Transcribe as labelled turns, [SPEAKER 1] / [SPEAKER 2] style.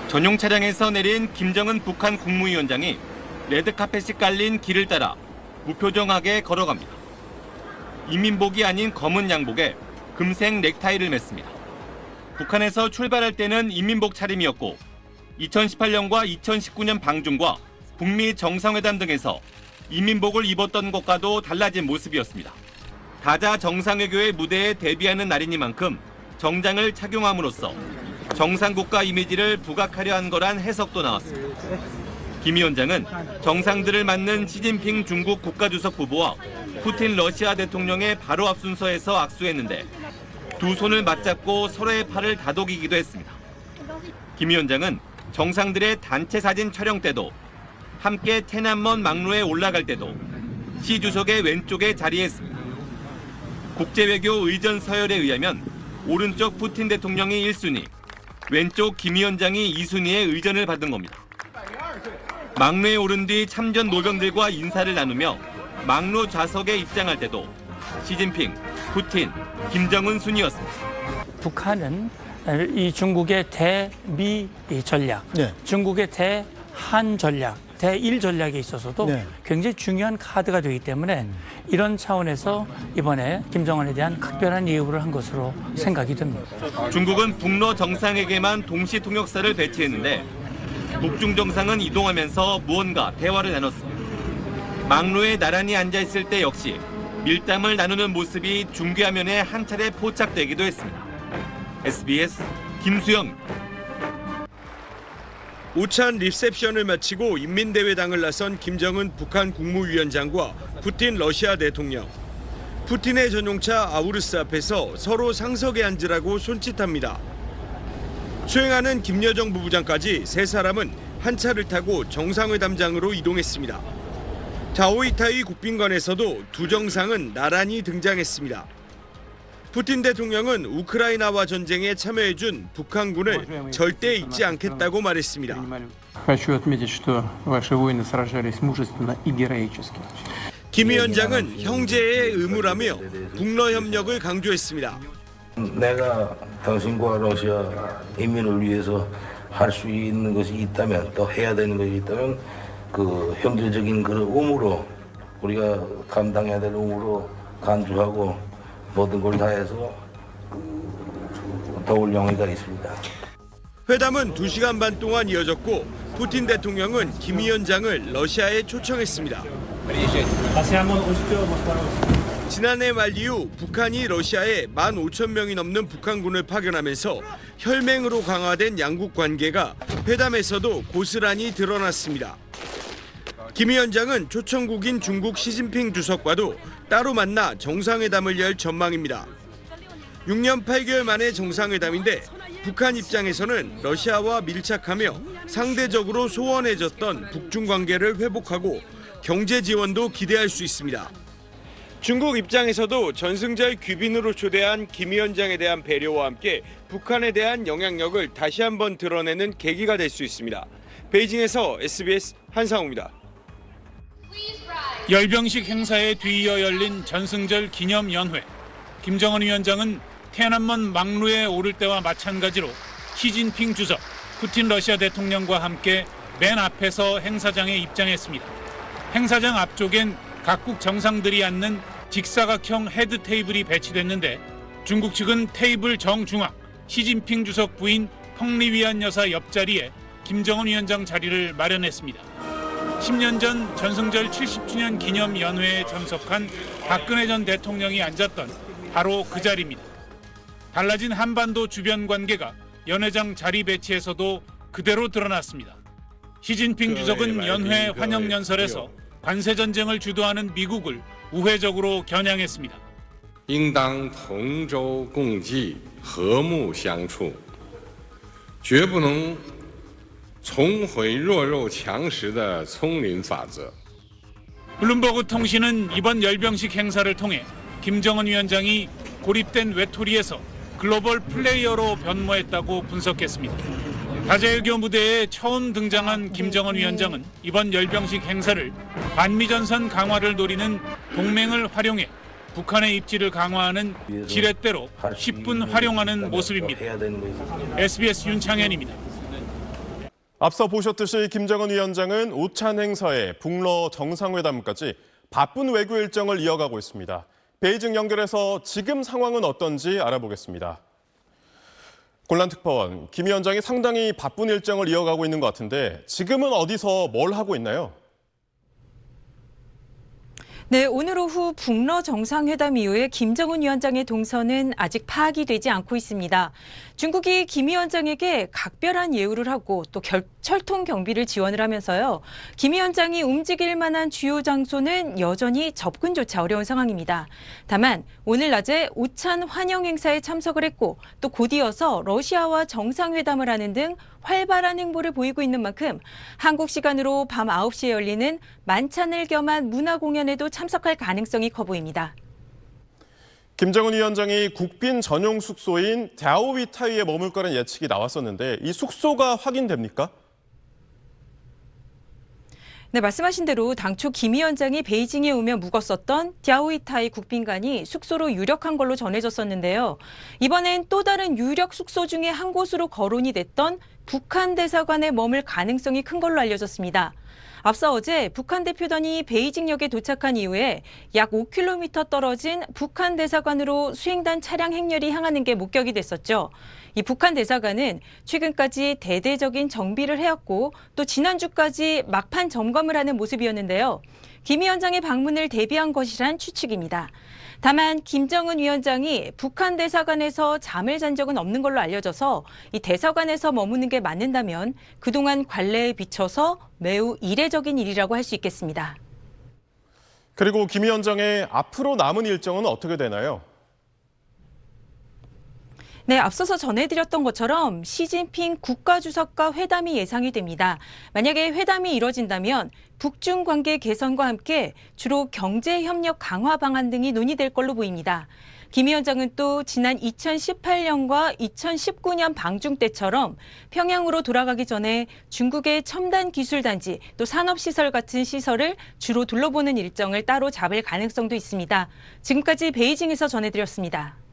[SPEAKER 1] 전용 차량에서 내린 김정은 북한 국무위원장이 레드카펫이 깔린 길을 따라 무표정하게 걸어갑니다. 인민복이 아닌 검은 양복에 금색 넥타이를 맸습니다. 북한에서 출발할 때는 인민복 차림이었고 2018년과 2019년 방중과 북미 정상회담 등에서 인민복을 입었던 것과도 달라진 모습이었습니다. 다자 정상외교의 무대에 데뷔하는 날이니만큼 정장을 착용함으로써 정상국가 이미지를 부각하려 한 거란 해석도 나왔습니다. 김 위원장은 정상들을 맞는 시진핑 중국 국가주석 부부와 푸틴 러시아 대통령의 바로 앞 순서에서 악수했는데 두 손을 맞잡고 서로의 팔을 다독이기도 했습니다. 김 위원장은 정상들의 단체 사진 촬영 때도 함께 테난먼 막루에 올라갈 때도 시 주석의 왼쪽에 자리했습니다. 국제외교 의전 서열에 의하면 오른쪽 푸틴 대통령이 1순위, 왼쪽 김 위원장이 2순위의 의전을 받은 겁니다. 막루에 오른 뒤 참전 노병들과 인사를 나누며 막루 좌석에 입장할 때도 시진핑, 푸틴, 김정은 순이었습니다.
[SPEAKER 2] 북한은 이 중국의 대미 전략, 중국의 대한 전략, 대일 전략에 있어서도 굉장히 중요한 카드가 되기 때문에 이런 차원에서 이번에 김정은에 대한 각별한 예우를 한 것으로 생각이 듭니다.
[SPEAKER 1] 중국은 북러 정상에게만 동시 통역사를 배치했는데 북중 정상은 이동하면서 무언가 대화를 나눴습니다. 막루에 나란히 앉아있을 때 역시 밀담을 나누는 모습이 중계화면에 한 차례 포착되기도 했습니다. SBS 김수영.
[SPEAKER 3] 오찬 리셉션을 마치고 인민대회당을 나선 김정은 북한 국무위원장과 푸틴 러시아 대통령. 푸틴의 전용차 아우르스 앞에서 서로 상석에 앉으라고 손짓합니다. 수행하는 김여정 부부장까지 세 사람은 한 차를 타고 정상회담장으로 이동했습니다. 자오이타이 국빈관에서도 두 정상은 나란히 등장했습니다. 푸틴 대통령은 우크라이나와 전쟁에 참여해준 북한군을 절대 잊지 않겠다고 말했습니다. 김 위원장은 형제의 의무라며 북러 협력을 강조했습니다.
[SPEAKER 4] 내가 당신과 러시아 인민을 위해서 할 수 있는 것이 있다면 또 해야 되는 것이 있다면 그 형제적인 그런 의무로 우리가 감당해야 될 의무로 간주하고 모든 걸 다해서 도울 용의가 있습니다.
[SPEAKER 3] 회담은 2시간 반 동안 이어졌고 푸틴 대통령은 김 위원장을 러시아에 초청했습니다.
[SPEAKER 2] 다시 한번 오십시오.
[SPEAKER 3] 지난해 말 이후 북한이 러시아에 15,000명이 넘는 북한군을 파견하면서 혈맹으로 강화된 양국 관계가 회담에서도 고스란히 드러났습니다. 김 위원장은 초청국인 중국 시진핑 주석과도 따로 만나 정상회담을 열 전망입니다. 6년 8개월 만의 정상회담인데 북한 입장에서는 러시아와 밀착하며 상대적으로 소원해졌던 북중 관계를 회복하고 경제 지원도 기대할 수 있습니다. 중국 입장에서도 전승절 귀빈으로 초대한 김 위원장에 대한 배려와 함께 북한에 대한 영향력을 다시 한번 드러내는 계기가 될 수 있습니다. 베이징에서 SBS 한상우입니다.
[SPEAKER 5] 열병식 행사에 뒤이어 열린 전승절 기념연회. 김정은 위원장은天安문 막루에 오를 때와 마찬가지로 시진핑 주석, 푸틴 러시아 대통령과 함께 맨 앞에서 행사장에 입장했습니다. 행사장 앞쪽엔 각국 정상들이 앉는 직사각형 헤드 테이블이 배치됐는데 중국 측은 테이블 정중앙 시진핑 주석 부인 펑리위안 여사 옆자리에 김정은 위원장 자리를 마련했습니다. 10년 전 전승절 70주년 기념 연회에 참석한 박근혜 전 대통령이 앉았던 바로 그 자리입니다. 달라진 한반도 주변 관계가 연회장 자리 배치에서도 그대로 드러났습니다. 시진핑 주석은 연회 환영 연설에서 관세 전쟁을 주도하는 미국을 우회적으로 겨냥했습니다.
[SPEAKER 6] 应当同舟共济和睦相处绝不能重回弱肉强食的丛林法则
[SPEAKER 5] 블룸버그 통신은 이번 열병식 행사를 통해 김정은 위원장이 고립된 외톨이에서 글로벌 플레이어로 변모했다고 분석했습니다. 다자외교 무대에 처음 등장한 김정은 위원장은 이번 열병식 행사를 반미전선 강화를 노리는 동맹을 활용해 북한의 입지를 강화하는 지렛대로 10분 활용하는 모습입니다. SBS 윤창현입니다.
[SPEAKER 7] 앞서 보셨듯이 김정은 위원장은 오찬 행사에 북러 정상회담까지 바쁜 외교 일정을 이어가고 있습니다. 베이징 연결해서 지금 상황은 어떤지 알아보겠습니다. 곤란특파원, 김 위원장이 상당히 바쁜 일정을 이어가고 있는 것 같은데 지금은 어디서 뭘 하고 있나요?
[SPEAKER 8] 네, 오늘 오후 북러 정상회담 이후에 김정은 위원장의 동선은 아직 파악이 되지 않고 있습니다. 중국이 김 위원장에게 각별한 예우를 하고 또 철통 경비를 지원을 하면서요. 김 위원장이 움직일 만한 주요 장소는 여전히 접근조차 어려운 상황입니다. 다만 오늘 낮에 오찬 환영 행사에 참석을 했고 또 곧이어서 러시아와 정상회담을 하는 등 활발한 행보를 보이고 있는 만큼 한국 시간으로 밤 9시에 열리는 만찬을 겸한 문화 공연에도 참석할 가능성이 커 보입니다.
[SPEAKER 7] 김정은 위원장이 국빈 전용 숙소인 다오위타이에 머물 거라는 예측이 나왔었는데 이 숙소가 확인됩니까?
[SPEAKER 8] 네, 말씀하신 대로 당초 김 위원장이 베이징에 오며 묵었었던 다오위타이 국빈관이 숙소로 유력한 걸로 전해졌었는데요. 이번엔 또 다른 유력 숙소 중에 한 곳으로 거론이 됐던 북한 대사관에 머물 가능성이 큰 걸로 알려졌습니다. 앞서 어제 북한 대표단이 베이징역에 도착한 이후에 약 5km 떨어진 북한 대사관으로 수행단 차량 행렬이 향하는 게 목격이 됐었죠. 이 북한 대사관은 최근까지 대대적인 정비를 해왔고 또 지난주까지 막판 점검을 하는 모습이었는데요. 김 위원장의 방문을 대비한 것이란 추측입니다. 다만 김정은 위원장이 북한 대사관에서 잠을 잔 적은 없는 걸로 알려져서 이 대사관에서 머무는 게 맞는다면 그동안 관례에 비춰서 매우 이례적인 일이라고 할 수 있겠습니다.
[SPEAKER 7] 그리고 김 위원장의 앞으로 남은 일정은 어떻게 되나요?
[SPEAKER 8] 네, 앞서서 전해드렸던 것처럼 시진핑 국가주석과 회담이 예상이 됩니다. 만약에 회담이 이뤄진다면 북중 관계 개선과 함께 주로 경제협력 강화 방안 등이 논의될 걸로 보입니다. 김 위원장은 또 지난 2018년과 2019년 방중 때처럼 평양으로 돌아가기 전에 중국의 첨단 기술단지 또 산업시설 같은 시설을 주로 둘러보는 일정을 따로 잡을 가능성도 있습니다. 지금까지 베이징에서 전해드렸습니다.